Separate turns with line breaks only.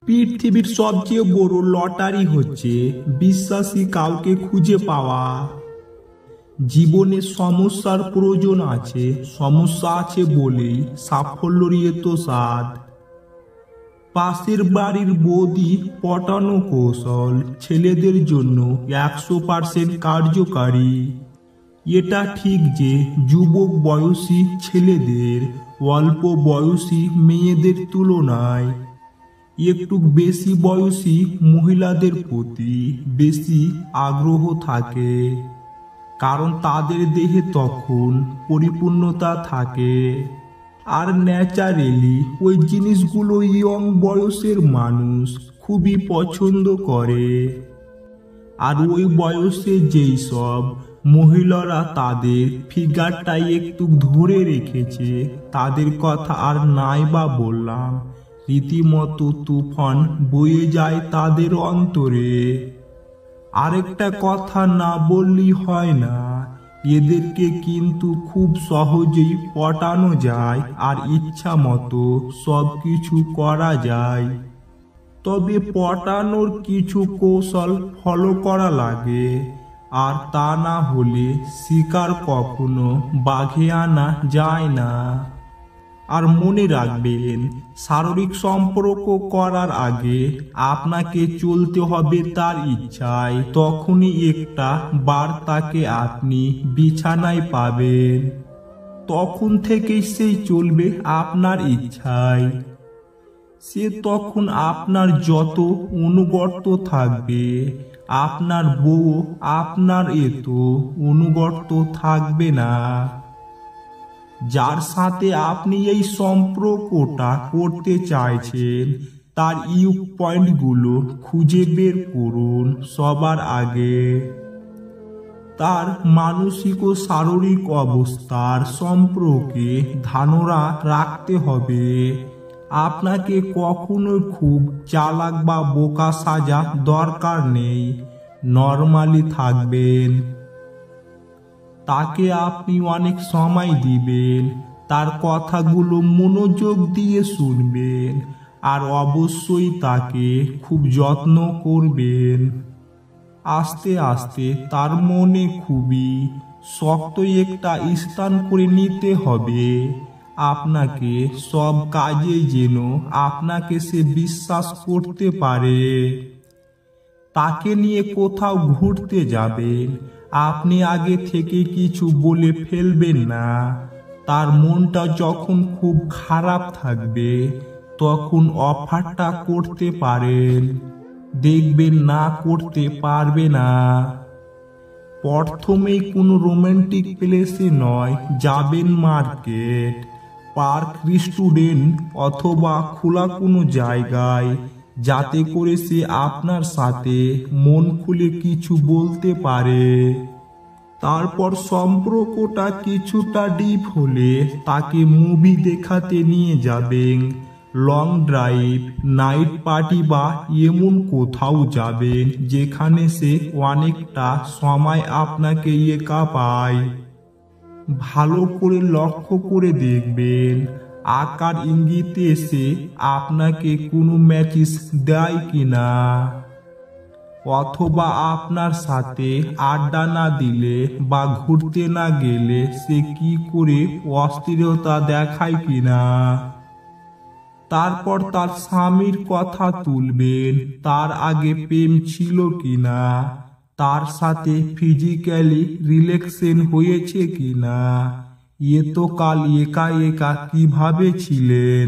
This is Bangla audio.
পৃথিবীর সবচেয়ে বড় লটারি হচ্ছে বিশ্বাসী কাউকে খুঁজে পাওয়া। জীবনে সমস্যার প্রয়োজন আছে, সমস্যা আছে বলেই সাফল্যের এত স্বাদ। পাশের বাড়ির বৌদি পটানো কৌশল ছেলেদের জন্য 100% কার্যকারী। এটা ঠিক যে যুবক বয়সী ছেলেদের অল্প বয়সী মেয়েদের তুলনায় একটু বেশি বয়সী মহিলাদের প্রতি বেশি আগ্রহ থাকে, কারণ তাদের দেহে তখন পরিপূর্ণতা থাকে। আর ন্যাচারালি ওই জিনিসগুলো ইয়ং বয়সের মানুষ খুবই পছন্দ করে। আর ওই বয়সে যেই সব মহিলারা তাদের ফিগারটাই একটু ধরে রেখেছে, তাদের কথা আর নাই বা বললাম। রীতিমতো তুফান বয়ে যায় তাদের অন্তরে। আরেকটা কথা না বললেই হয় না, এদেরকে কিন্তু খুব সহজেই পটানো যায় আর ইচ্ছা মতো সবকিছু করা যায়। তবে পটানোর কিছু কৌশল ফলো করা লাগে, আর তা না হলে শিকার কখনো বাঘে আনা যায় না। আর মনে রাখবেন, শারীরিক সম্পর্ক করার আগে আপনাকে চলতে হবে তার ইচ্ছায়, তখনই একটা বার তাকে আপনি বিছানায় পাবেন, তখন থেকেই সেই চলবে আপনার ইচ্ছায়। সে তখন আপনার যত অনুগত থাকবে, আপনার বউ আপনার এত অনুগত থাকবে না। যার সাথে আপনি এই সম্পর্কটা করতে চাইছেন, তার ইউক পয়েন্টগুলো খুঁজে বের করুন সবার আগে। তার মানসিক ও শারীরিক অবস্থার সম্পর্কে ধারণা রাখতে হবে। আপনাকে কখনো খুব চালাক বা বোকা সাজা দরকার নেই, নরমালি থাকবেন। তাকে আপনি অনেক সময় দিবেন, তার কথাগুলো মনোযোগ দিয়ে শুনবেন, আর অবশ্যই তাকে খুব যত্ন করবেন। আস্তে আস্তে তার মনে খুবই শক্ত একটা স্থান করে নিতে হবে আপনাকে, সব কাজে যেন আপনাকে সে বিশ্বাস করতে পারে। তাকে নিয়ে কোথাও ঘুরতে যাবেন, আপনি আগে থেকে কিছু বলে ফেলবেন না। তার মনটা যখন খুব খারাপ থাকবে, তখন অফারটা করতে পারেন, দেখবেন না করতে পারবে না। প্রথমেই কোনো রোমান্টিক প্লেসে নয়, যাবেন মার্কেট, পার্ক, রেস্টুরেন্ট অথবা খোলা কোনো জায়গায়, যাতে করে সে আপনার সাথে মন খুলে কিছু বলতে পারে। তারপর সম্পর্কটা কিছুটা ডিপ হলে তাকে মুভি দেখাতে নিয়ে যাবেন, লং ড্রাইভ, নাইট পার্টি বা এমন কোথাও যাবেন যেখানে সে অনেকটা সময় আপনাকে একা পায়। ভালো করে লক্ষ্য করে দেখবেন আকার ইঙ্গিতে সে আপনাকে কোনো মেসেজ দেয় কিনা, অথবা আপনার সাথে আড্ডা না দিলে বা ঘুরতে না গেলে সে কি করে অস্থিরতা দেখায় কিনা। তারপর তার স্বামীর কথা তুলবেন, তার আগে প্রেম ছিল কিনা, তার সাথে ফিজিক্যালি রিলেশন হয়েছে কিনা, এতকাল একা একা কিভাবে ছিলেন।